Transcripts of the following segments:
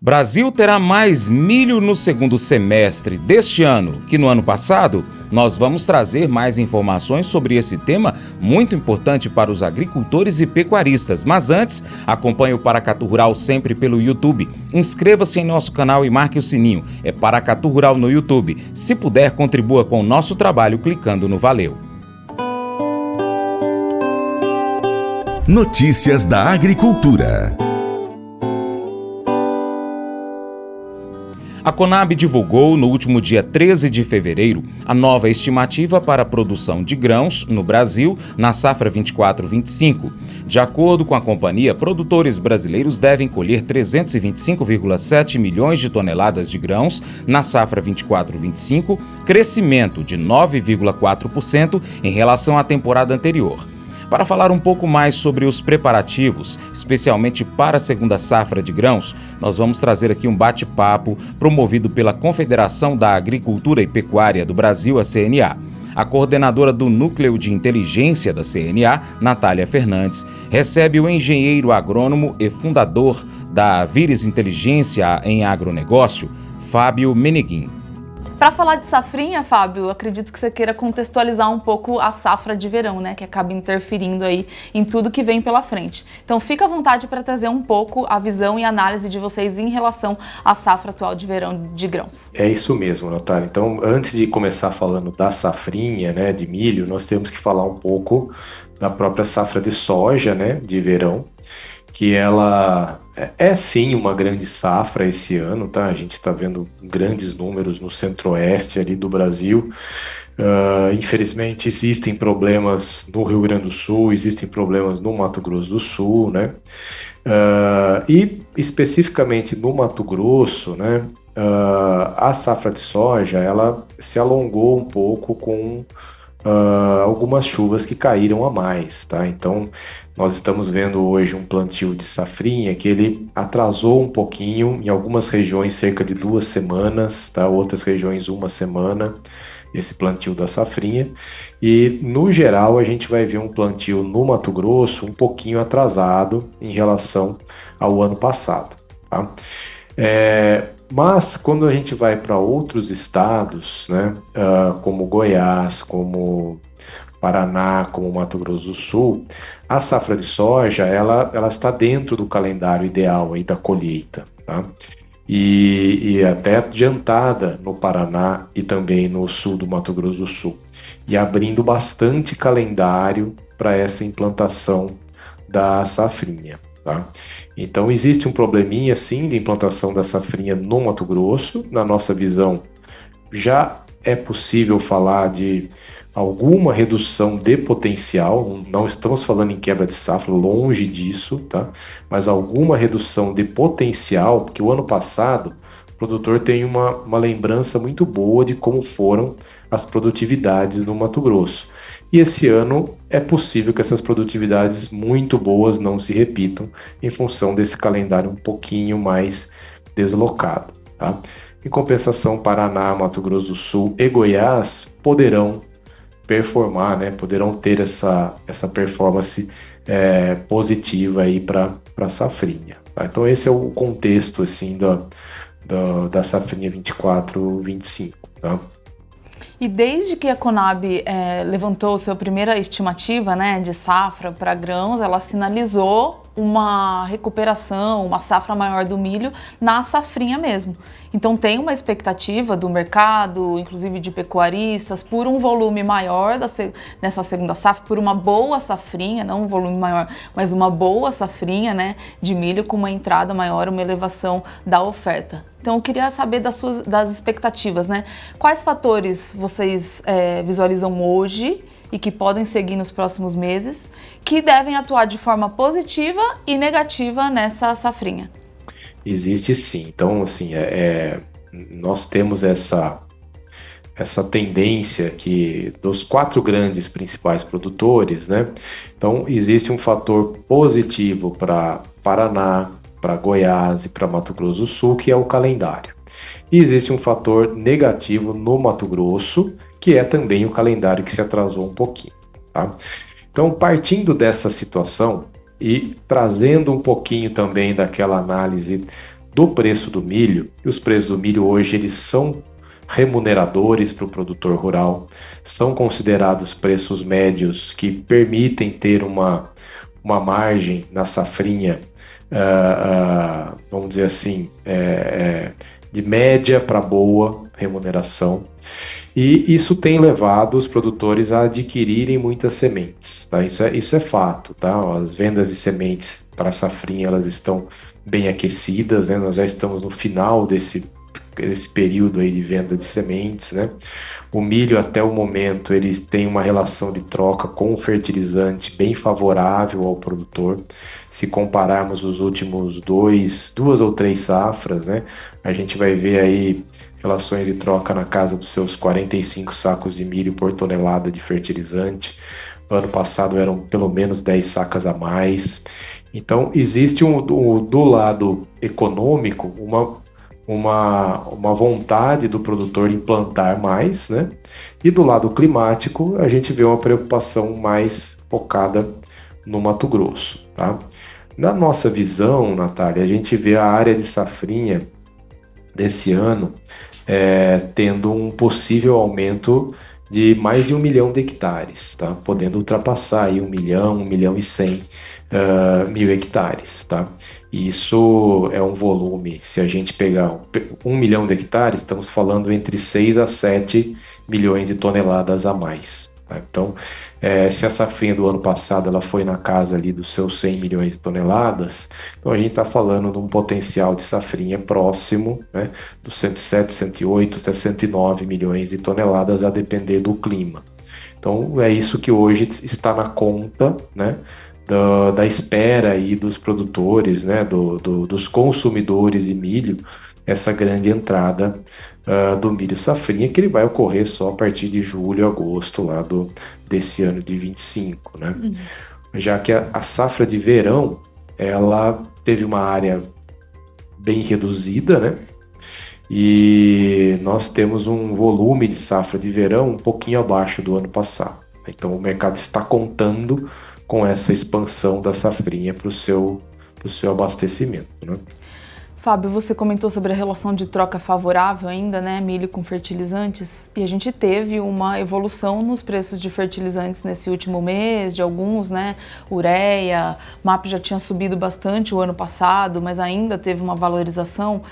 Brasil terá mais milho no segundo semestre deste ano que no ano passado? Nós vamos trazer mais informações sobre esse tema muito importante para os agricultores e pecuaristas. Mas antes, acompanhe o Paracatu Rural sempre pelo YouTube. Inscreva-se em nosso canal e marque o sininho. É Paracatu Rural no YouTube. Se puder, contribua com o nosso trabalho clicando no Valeu. Notícias da Agricultura. A Conab divulgou no último dia 13 de fevereiro a nova estimativa para a produção de grãos no Brasil na safra 24-25. De acordo com a companhia, produtores brasileiros devem colher 325,7 milhões de toneladas de grãos na safra 24-25, crescimento de 9,4% em relação à temporada anterior. Para falar um pouco mais sobre os preparativos, especialmente para a segunda safra de grãos, nós vamos trazer aqui um bate-papo promovido pela Confederação da Agricultura e Pecuária do Brasil, a CNA. A coordenadora do Núcleo de Inteligência da CNA, Natália Fernandes, recebe o engenheiro agrônomo e fundador da Vires Inteligência em Agronegócio, Fábio Meneguin. Para falar de safrinha, Fábio, acredito que você queira contextualizar um pouco a safra de verão, né, que acaba interferindo aí em tudo que vem pela frente. Então fica à vontade para trazer um pouco a visão e análise de vocês em relação à safra atual de verão de grãos. É isso mesmo, Natália. Então, antes de começar falando da safrinha, né, de milho, nós temos que falar um pouco da própria safra de soja, né, de verão, que ela é sim uma grande safra esse ano, tá? A gente está vendo grandes números no centro-oeste ali do Brasil. Infelizmente existem problemas no Rio Grande do Sul, existem problemas no Mato Grosso do Sul, né? E especificamente no Mato Grosso, né? A safra de soja, ela se alongou um pouco com algumas chuvas que caíram a mais, tá? Então, nós estamos vendo hoje um plantio de safrinha que ele atrasou um pouquinho, em algumas regiões cerca de 2 semanas, tá? Outras regiões 1 semana, esse plantio da safrinha. E, no geral, a gente vai ver um plantio no Mato Grosso um pouquinho atrasado em relação ao ano passado, tá? Mas quando a gente vai para outros estados, né, como Goiás, como Paraná, como Mato Grosso do Sul, a safra de soja ela está dentro do calendário ideal aí da colheita, tá? E até adiantada no Paraná e também no sul do Mato Grosso do Sul, e abrindo bastante calendário para essa implantação da safrinha. Tá? Então existe um probleminha sim de implantação da safrinha no Mato Grosso. Na nossa visão, já é possível falar de alguma redução de potencial, não estamos falando em quebra de safra, longe disso, tá? Mas alguma redução de potencial, porque o ano passado o produtor tem uma lembrança muito boa de como foram as produtividades no Mato Grosso. E esse ano é possível que essas produtividades muito boas não se repitam em função desse calendário um pouquinho mais deslocado, tá? Em compensação, Paraná, Mato Grosso do Sul e Goiás poderão performar, né? Poderão ter essa performance positiva aí para a safrinha, tá? Então esse é o contexto assim da safrinha 24-25, tá? E desde que a Conab levantou sua primeira estimativa, né, de safra para grãos, ela sinalizou uma recuperação, uma safra maior do milho na safrinha mesmo. Então tem uma expectativa do mercado, inclusive de pecuaristas, por um volume maior nessa segunda safra, por uma boa safrinha, não um volume maior, mas uma boa safrinha, né, de milho com uma entrada maior, uma elevação da oferta. Então eu queria saber das expectativas, né? Quais fatores vocês visualizam hoje e que podem seguir nos próximos meses, que devem atuar de forma positiva e negativa nessa safrinha? Existe sim. Então, assim, nós temos essa tendência que dos 4 grandes principais produtores, né? Então, existe um fator positivo para Paraná, para Goiás e para Mato Grosso do Sul, que é o calendário. E existe um fator negativo no Mato Grosso, que é também o calendário que se atrasou um pouquinho, tá? Então, partindo dessa situação e trazendo um pouquinho também daquela análise do preço do milho, e os preços do milho hoje eles são remuneradores para o produtor rural, são considerados preços médios que permitem ter uma margem na safrinha, vamos dizer assim, de média para boa remuneração. E isso tem levado os produtores a adquirirem muitas sementes, tá? Isso é fato, tá? As vendas de sementes para a safrinha, elas estão bem aquecidas, né? Nós já estamos no final desse período aí de venda de sementes, né? O milho, até o momento, ele tem uma relação de troca com o fertilizante bem favorável ao produtor. Se compararmos os últimos duas ou três safras, né? A gente vai ver aí relações de troca na casa dos seus 45 sacos de milho por tonelada de fertilizante. Ano passado eram pelo menos 10 sacas a mais. Então, existe do lado econômico uma vontade do produtor em plantar mais, né? E do lado climático, a gente vê uma preocupação mais focada no Mato Grosso, tá? Na nossa visão, Natália, a gente vê a área de safrinha desse ano tendo um possível aumento de mais de 1 milhão de hectares, tá? Podendo ultrapassar aí 1 milhão e 100 mil hectares, tá? Isso é um volume, se a gente pegar 1 milhão de hectares, estamos falando entre 6 a 7 milhões de toneladas a mais, tá? Então, se a safrinha do ano passado ela foi na casa ali dos seus 100 milhões de toneladas, então a gente está falando de um potencial de safrinha próximo, né, dos 107, 108 até 109 milhões de toneladas, a depender do clima. Então, é isso que hoje está na conta, né, da espera aí dos produtores, né, dos consumidores de milho, essa grande entrada do milho safrinha, que ele vai ocorrer só a partir de julho, agosto lá desse ano de 25, né? Uhum. Já que a safra de verão, ela teve uma área bem reduzida, né? E nós temos um volume de safra de verão um pouquinho abaixo do ano passado. Então o mercado está contando com essa expansão da safrinha para o seu abastecimento, né? Fábio, você comentou sobre a relação de troca favorável ainda, né, milho com fertilizantes, e a gente teve uma evolução nos preços de fertilizantes nesse último mês, de alguns, né, ureia, MAP já tinha subido bastante o ano passado, mas ainda teve uma valorização,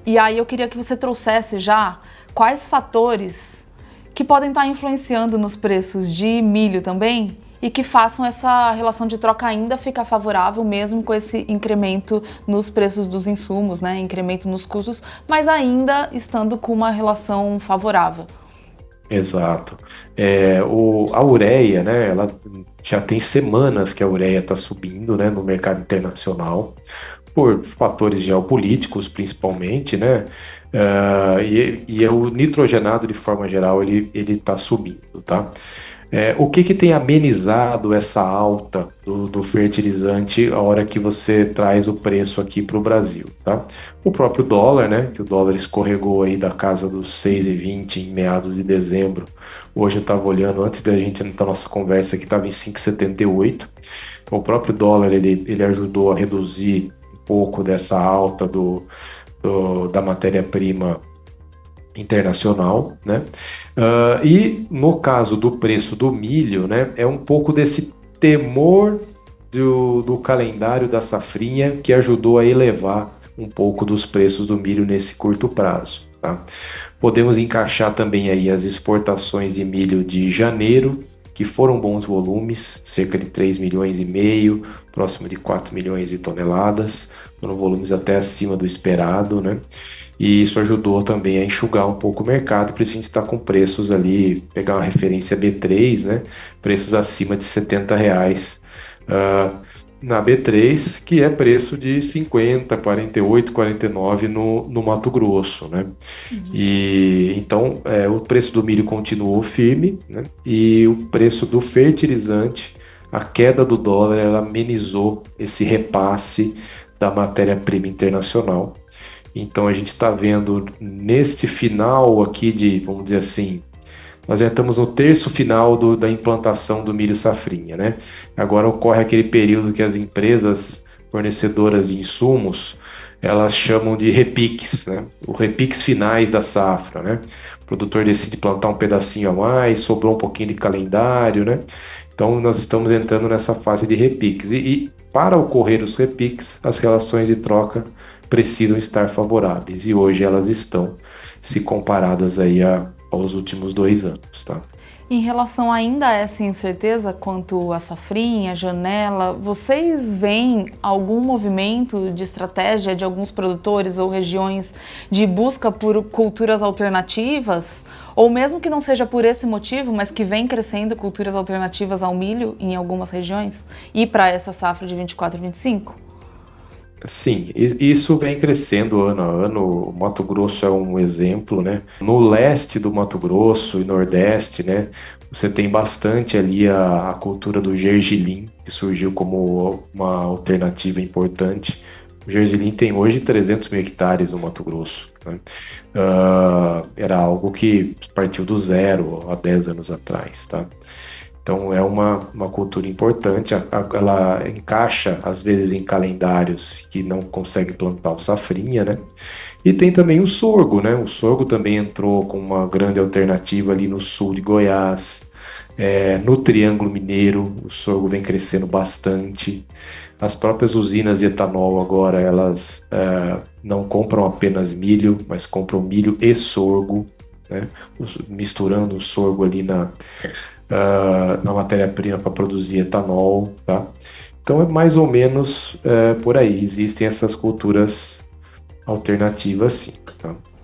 e aí eu queria que você trouxesse já quais fatores que podem estar influenciando nos preços de milho também, e que façam essa relação de troca ainda ficar favorável, mesmo com esse incremento nos preços dos insumos, né? Incremento nos custos, mas ainda estando com uma relação favorável. Exato. A ureia, né? Ela já tem semanas que a ureia está subindo, né, no mercado internacional, por fatores geopolíticos, principalmente, né? E o nitrogenado, de forma geral, ele está subindo, tá? O que tem amenizado essa alta do fertilizante a hora que você traz o preço aqui para o Brasil, tá? O próprio dólar, né? Que o dólar escorregou aí da casa dos 6,20 em meados de dezembro. Hoje eu estava olhando, antes da gente entrar na nossa conversa, que estava em 5,78. Então, o próprio dólar, ele ajudou a reduzir um pouco dessa alta da matéria-prima internacional, né? E no caso do preço do milho, né, é um pouco desse temor do calendário da safrinha que ajudou a elevar um pouco dos preços do milho nesse curto prazo, tá? Podemos encaixar também aí as exportações de milho de janeiro, que foram bons volumes, cerca de 3 milhões e meio, próximo de 4 milhões de toneladas, foram volumes até acima do esperado, né? E isso ajudou também a enxugar um pouco o mercado, por isso a gente está com preços ali, pegar uma referência B3, né? Preços acima de R$70 na B3, que é preço de 50, 48, 49 no Mato Grosso, né? Uhum. E então o preço do milho continuou firme, né? E o preço do fertilizante, a queda do dólar, ela amenizou esse repasse da matéria-prima internacional. Então a gente está vendo neste final aqui vamos dizer assim, nós já estamos no terço final da implantação do milho safrinha, né? Agora ocorre aquele período que as empresas fornecedoras de insumos, elas chamam de repiques, né? O repiques finais da safra, né? O produtor decide plantar um pedacinho a mais, sobrou um pouquinho de calendário, né? Então, nós estamos entrando nessa fase de repiques. E para ocorrer os repiques, as relações de troca precisam estar favoráveis. E hoje elas estão, se comparadas aí aos últimos 2 anos, tá? Em relação ainda a essa incerteza quanto à safrinha, janela, vocês veem algum movimento de estratégia de alguns produtores ou regiões de busca por culturas alternativas? Ou mesmo que não seja por esse motivo, mas que vem crescendo culturas alternativas ao milho em algumas regiões e para essa safra de 24 e 25? Sim, isso vem crescendo ano a ano. O Mato Grosso é um exemplo, né? No leste do Mato Grosso e nordeste, né? Você tem bastante ali a cultura do gergelim, que surgiu como uma alternativa importante. O gergelim tem hoje 300 mil hectares no Mato Grosso, né? Era algo que partiu do zero há 10 anos atrás, tá? Então é uma cultura importante, ela encaixa às vezes em calendários que não conseguem plantar o safrinha, né? E tem também o sorgo, né? O sorgo também entrou com uma grande alternativa ali no sul de Goiás, no Triângulo Mineiro, o sorgo vem crescendo bastante. As próprias usinas de etanol agora, elas não compram apenas milho, mas compram milho e sorgo, né? Misturando o sorgo ali na matéria-prima para produzir etanol, tá? Então é mais ou menos por aí. Existem essas culturas alternativas, sim, tá?